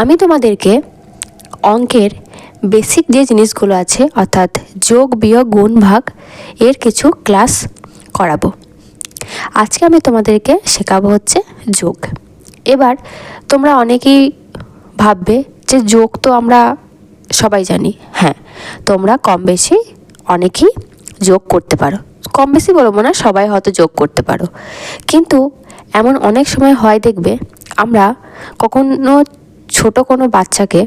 আমি তোমাদেরকে অঙ্কের বেসিক যে জিনিসগুলো আছে অর্থাৎ যোগ বিয়োগ গুণ ভাগ এর কিছু ক্লাস করাবো। আজকে আমি তোমাদেরকে শেখাবো হচ্ছে যোগ। এবার তোমরা অনেকেই ভাববে যে যোগ তো আমরা সবাই জানি। হ্যাঁ, তোমরা কম বেশি অনেকেই যোগ করতে পারো, কম বেশি বলবো না, সবাই হয়তো যোগ করতে পারো। কিন্তু এমন অনেক সময় হয় দেখবে আমরা কখনো ছোট কোনো বাচ্চাকে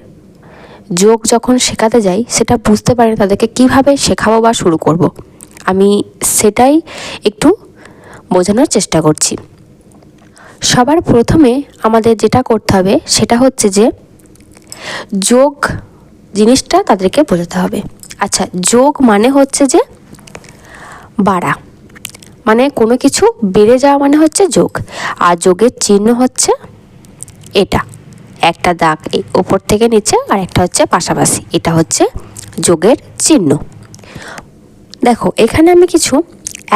যোগ যখন শেখাতে যাই সেটা বুঝতে পারি না তাদেরকে কীভাবে শেখাবো বা শুরু করব। আমি সেটাই একটু বোঝানোর চেষ্টা করছি। সবার প্রথমে আমাদের যেটা করতে হবে সেটা হচ্ছে যে যোগ জিনিসটা তাদেরকে বোঝাতে হবে। আচ্ছা, যোগ মানে হচ্ছে যে বাড়া, মানে কোনো কিছু বেড়ে যাওয়া মানে হচ্ছে যোগ। আর যোগের চিহ্ন হচ্ছে এটা, একটা দাগ এই ওপর থেকে নিচে আর একটা হচ্ছে পাশাপাশি, এটা হচ্ছে যোগের চিহ্ন। দেখো এখানে আমি কিছু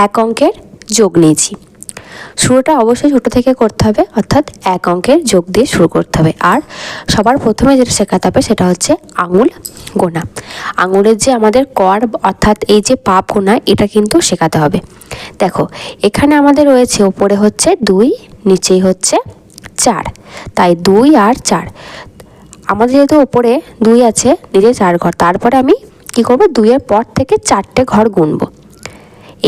এক অঙ্কের যোগ নিয়েছি। শুরুটা অবশ্যই ছোটো থেকে করতে হবে, অর্থাৎ এক অঙ্কের যোগ দিয়ে শুরু করতে হবে। আর সবার প্রথমে যেটা শেখাতে হবে সেটা হচ্ছে আঙুল গোনা। আঙুলের যে আমাদের কর অর্থাৎ এই যে পাপ গোনা, এটা কিন্তু শেখাতে হবে। দেখো এখানে আমাদের রয়েছে ওপরে হচ্ছে 2, নিচেই হচ্ছে 4, তাই 2 আর 4। আমাদের যেহেতু ওপরে 2 আছে, নিচে 4 ঘর, তারপরে আমি কি করব, 2 এর পর থেকে 4টে ঘর গুনবো।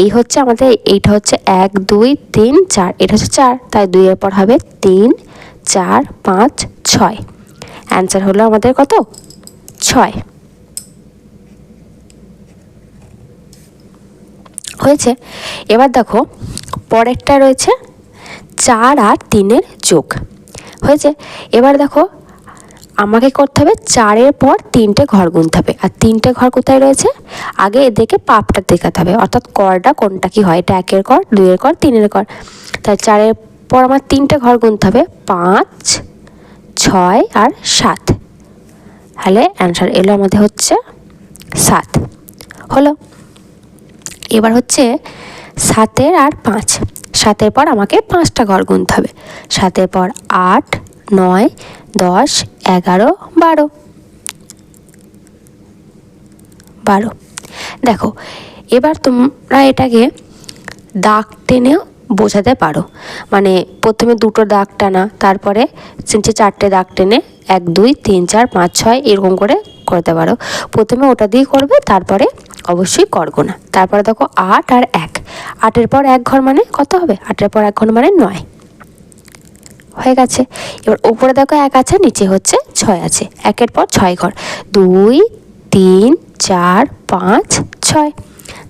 এই হচ্ছে আমাদের, এইটা হচ্ছে 1 2 3 4, এটা হচ্ছে 4, তাই 2 এর পর হবে 3 4 5 6। অ্যান্সার হলো আমাদের কত, 6 হয়েছে। এবার দেখো পরেরটা রয়েছে 4 আর 3-এর যোগ হয়েছে। এবার দেখো আমাকে করতে হবে 4-এর পর 3টে ঘর গুনতে হবে। আর 3টে ঘর কোথায় রয়েছে, আগে এদেরকে পাপটা দেখাতে হবে, অর্থাৎ করটা কোনটা কি হয়, এটা 1-এর কর, 2-এর কর, 3-এর কর। তাই 4-এর পর আমার 3টে ঘর গুনতে হবে, 5 6 আর 7। তাহলে অ্যান্সার এলো আমাদের হচ্ছে 7 হলো। এবার হচ্ছে 7-এর আর 5, 7-এর পর আমাকে 5টা ঘর গুনতে হবে। 7-এর পর 8 9 10 11 12। দেখো এবার তোমরা এটাকে দাগ টেনেও বোঝাতে পারো, মানে প্রথমে 2টো দাগ টানা, তারপরে 4টে দাগ টেনে 1 2 3 4 5 6 এরকম করে করতে পারো। প্রথমে ওটা দিয়ে করবে, তারপরে অবশ্যই করবো না। তারপরে দেখো 8 আর 1, 8-এর পর 1 ঘর মানে কত হবে, 8-এর পর 1 ঘর মানে 9 হয়ে গেছে। এবার ওপরে দেখো 1 আছে, নিচে হচ্ছে 6 আছে, 1-এর পর 6 ঘর, 2 3 4 5 6,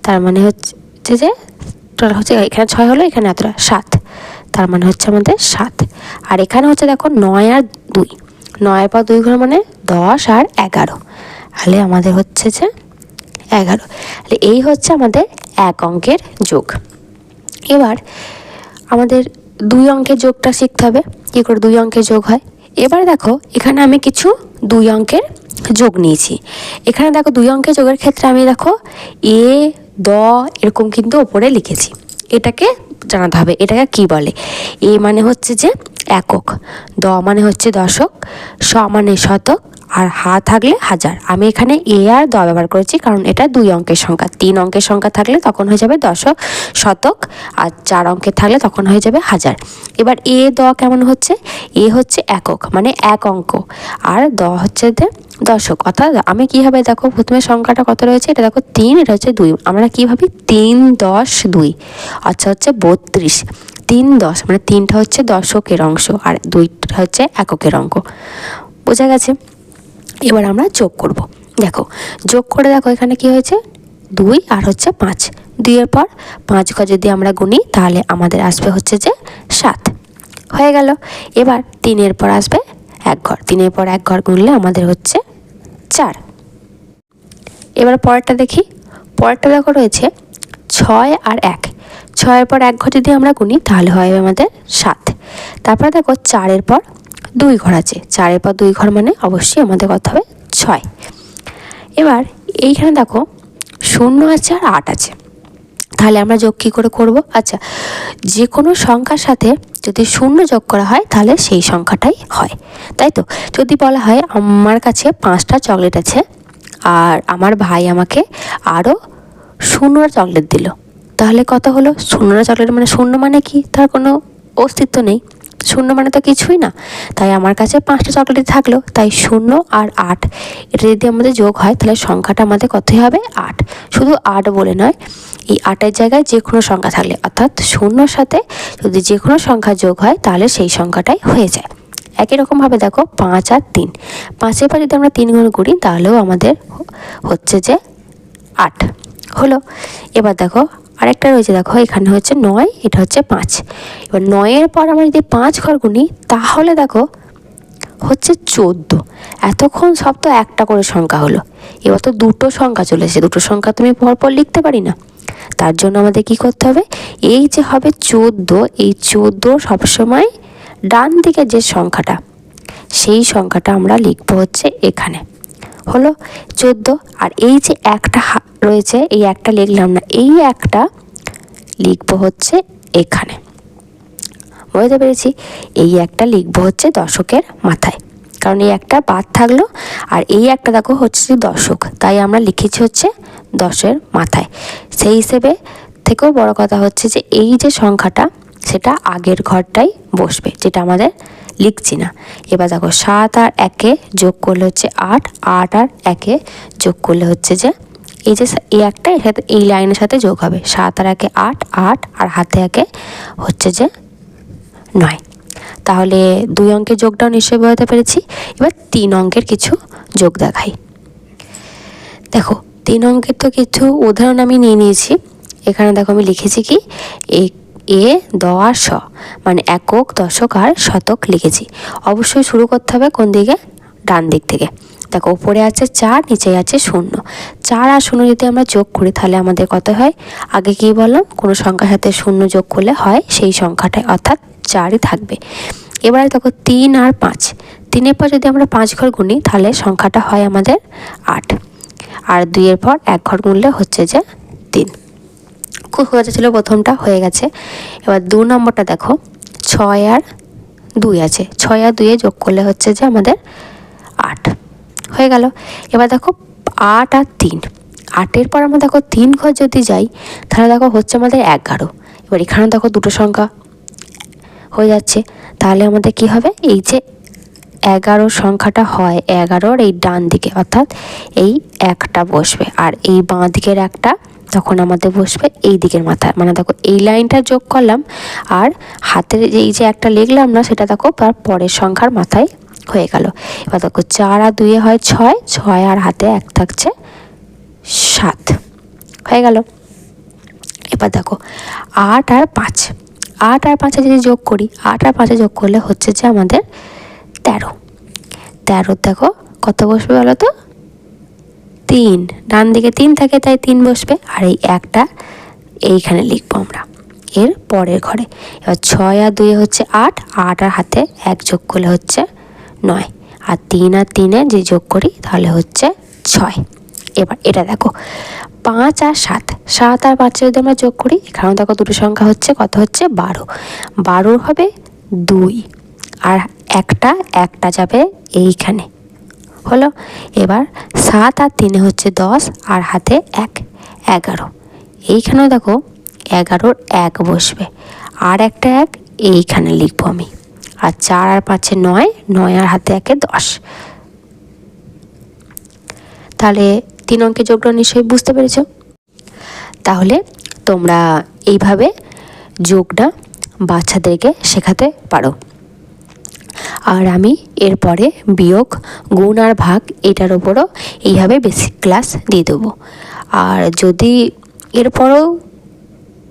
তার মানে হচ্ছে যে টোটাল হচ্ছে এখানে 6 হলো, এখানে এতটা 7, তার মানে হচ্ছে আমাদের 7। আর এখানে হচ্ছে দেখো 9 আর 2, 9-এর পর 2 ঘর মানে 10 আর 11, তাহলে আমাদের হচ্ছে যে 11। তাহলে এই হচ্ছে আমাদের এক অঙ্কের যোগ। এবার আমাদের 2 অঙ্কের যোগটা শিখতে হবে, কী করে 2 অঙ্কের যোগ হয়। এবার দেখো এখানে আমি কিছু 2 অঙ্কের যোগ নিয়েছি। এখানে দেখো 2 অঙ্কের যোগের ক্ষেত্রে আমি দেখো এ দ এরকম কিন্তু ওপরে লিখেছি। এটাকে জানাতে হবে এটাকে কি বলে। এ মানে হচ্ছে যে একক, দ মানে হচ্ছে দশক, শ মানে শতক, আর হা থাকলে হাজার। আমি এখানে এ আর দ ব্যবহার করেছি কারণ এটা 2 অঙ্কের সংখ্যা। 3 অঙ্কের সংখ্যা থাকলে তখন হয়ে যাবে দশক শতক, আর 4 অঙ্কের থাকলে তখন হয়ে যাবে হাজার। এবার এ দ কেমন হচ্ছে, এ হচ্ছে একক মানে 1 অঙ্ক, আর দ হচ্ছে দশক। অর্থাৎ আমি কীভাবে দেখো প্রথমে সংখ্যাটা কত রয়েছে, এটা দেখো 3, এটা হচ্ছে 2, আমরা কীভাবে 3 10 2, আচ্ছা হচ্ছে 32। 3 10 মানে 3টা হচ্ছে দশকের অংশ আর 2টা হচ্ছে এককের অঙ্ক, বোঝা গেছে। এবার আমরা যোগ করব। দেখো যোগ করে দেখো এখানে কি হয়েছে, 2 আর হচ্ছে 5, 2-এর পর 5 ঘর যদি আমরা গুনি তাহলে আমাদের আসবে হচ্ছে যে 7 হয়ে গেল। এবার 3-এর পর আসবে 1 ঘর, 3-এর পর 1 ঘর গুনলে আমাদের হচ্ছে 4। এবার পরেরটা দেখি, পরেরটা দেখো রয়েছে 6 আর 1, 6-এর পর 1 ঘর যদি আমরা গুনি তাহলে হয় আমাদের 7। তারপরে দেখো 4-এর পর 2 ঘর আছে, 4-এর পর 2 ঘর মানে অবশ্যই আমাদের কত হবে 6। এবার এইখানে দেখো 0 আছে আর 8 আছে, তাহলে আমরা যোগ কী করে করব? আচ্ছা, যে কোনো সংখ্যার সাথে যদি শূন্য যোগ করা হয় তাহলে সেই সংখ্যাটাই হয়, তাই তো? যদি বলা হয় আমার কাছে 5টা চকলেট আছে আর আমার ভাই আমাকে আরও 0টা চকলেট দিল, তাহলে কত হলো? 0টা চকলেট মানে শূন্য মানে কি? তার কোনো অস্তিত্ব নেই, শূন্য মানে তো কিছুই না। তাই আমার কাছে 5টা চকলেট থাকলো, তাই 0 আর 8 এটা যদি আমাদের যোগ হয় তাহলে সংখ্যাটা আমাদের কতই হবে? 8। শুধু 8 বলে নয়, এই 8-এর জায়গায় যে কোনো সংখ্যা থাকলে, অর্থাৎ 0-র সাথে যদি যে কোনো সংখ্যা যোগ হয় তাহলে সেই সংখ্যাটাই হয়ে যায়। একই রকমভাবে দেখো 5 আর 3, 5-এর পর যদি আমরা 3 গুণ করি তাহলেও আমাদের হচ্ছে যে 8 হলো। এবার দেখো আরেকটা রয়েছে, দেখো এখানে হচ্ছে 9, এটা হচ্ছে 5। এবার 9-এর পর আমরা যদি 5 ঘর গুনি তাহলে দেখো হচ্ছে 14। এতক্ষণ সব তো একটা করে সংখ্যা হলো, এবার তো দুটো সংখ্যা চলে এসেছে, দুটো সংখ্যা তুমি পরপর লিখতে পারি না। তার জন্য আমাদের কি করতে হবে? এই যে হবে 14, এই 14 সবসময় ডান দিকে যে সংখ্যাটা সেই সংখ্যাটা আমরা লিখবো হচ্ছে এখানে, হলো 14। আর এই যে একটা রয়েছে, এই একটা লিখলাম না, এই একটা লিখবো হচ্ছে এখানে, বুঝতে পেরেছি? এই একটা লিখবো হচ্ছে দশকের মাথায়, কারণ এই একটা বাদ থাকলো আর এই একটা দেখো হচ্ছে দশক, তাই আমরা লিখেছি হচ্ছে 10-এর মাথায়। সেই হিসেবে থেকেও বড় কথা হচ্ছে যে এই যে সংখ্যাটা সেটা আগের ঘরটাই বসবে, যেটা আমাদের লিখছি না। এবার দেখো 7 আর 1-এ যোগ করলে হচ্ছে 8, 8 আর 1-এ যোগ করলে হচ্ছে যে এই যে এই একটা এর সাথে এই লাইনের সাথে যোগ হবে, 7 আর 1-এ 8, 8 আর হাতে 1-এ হচ্ছে যে 9। তাহলে 2 অঙ্কের যোগটাও নিশ্চয়ই বোঝাতে পেরেছি। এবার 3 অঙ্কের কিছু যোগ দেখাই। দেখো 3 অঙ্কের তো কিছু উদাহরণ আমি নিয়ে নিয়েছি। এখানে দেখো আমি লিখেছি কি এ দ আর শ, মানে একক, দশক আর শতক লিখেছি। অবশ্যই শুরু করতে হবে কোন দিকে? ডান দিক থেকে। দেখো উপরে আছে 4, নিচে আছে 0। 4 আর 0 যদি আমরা যোগ করি তাহলে আমাদের কত হয়? আগে কি বললাম? কোনো সংখ্যার সাথে 0 যোগ করলে হয় সেই সংখ্যাটাই, অর্থাৎ 4ই থাকবে। এবারে দেখো 3 আর 5, 3-এর পর যদি আমরা 5 ঘর গুনি তাহলে সংখ্যাটা হয় আমাদের 8, আর 2-এর পর 1 ঘর গুনলে হচ্ছে যে 3। খুব সোজা ছিল, প্রথমটা হয়ে গেছে। এবার 2 নম্বরটা দেখো 6 আর 2 আছে, 6 আর 2-এ যোগ করলে হচ্ছে যে আমাদের 8 হয়ে গেল। এবার দেখো 8 আর 3, 8-এর পর আমরা দেখো 3 ঘর যদি যাই তাহলে দেখো হচ্ছে আমাদের 11। এবার এখানে দেখো দুটো সংখ্যা হয়ে যাচ্ছে, তাহলে আমাদের কি হবে? এই যে 11 সংখ্যাটা হয় 11-র এই ডান দিকে, অর্থাৎ এই একটা বসবে, আর এই বাঁ দিকের একটা তখন আমাদের বসবে এই দিকের মাথায়। মানে দেখো এই লাইনটা যোগ করলাম আর হাতের এই যে একটা লিখলাম না সেটা দেখো তার পরের সংখ্যার মাথায় হয়ে গেল। এবার দেখো 4 আর 2-এ হয় 6, 6 আর হাতে 1 থাকছে 7 হয়ে গেল। এবার দেখো 8 আর 5, 8 আর 5-এ যদি যোগ করি, 8 আর 5-এ যোগ করলে হচ্ছে যে আমাদের 13। 13 দেখো কত বসবে বলো তো? 3, ডান দিকে 3 থাকে তাই 3 বসবে, আর এই একটা এইখানে লিখবো আমরা এর পরের ঘরে। এবার 6 আর 2-এ হচ্ছে 8, 8 আর হাতে 1 যোগ করলে হচ্ছে 9, আর 3 আর 3-এ যে যোগ করি তাহলে হচ্ছে 6। এবার এটা দেখো 5 আর 7, 7 আর 5 যদি আমরা যোগ করি, এখানেও দেখো দুটো সংখ্যা হচ্ছে, কত হচ্ছে? 12, 12 হবে 2, আর একটা যাবে এইখানে, হলো। এবার 7 আর 3-এ হচ্ছে 10, আর হাতে 1, 11। এইখানেও দেখো 11-র 1 বসবে, আর একটা 1 এইখানে লিখবো আমি, আর 4 আর 5-এ 9, 9 আর হাতে 1-এ 10। তাহলে 3 অঙ্কের যোগটা নিশ্চয়ই বুঝতে পেরেছ। তাহলে তোমরা এইভাবে যোগটা বাচ্চাদেরকে শেখাতে পারো। আর আমি এরপরে বিয়োগ, গুণ আর ভাগ এটার ওপরও এইভাবে বেসিক ক্লাস দিয়ে দেবো। আর যদি এরপরও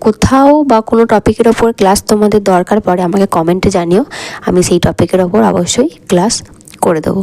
কোথাও বা কোনো টপিকের ওপর ক্লাস তোমাদের দরকার পড়ে আমাকে কমেন্টে জানিও, আমি সেই টপিকের ওপর অবশ্যই ক্লাস করে দেবো।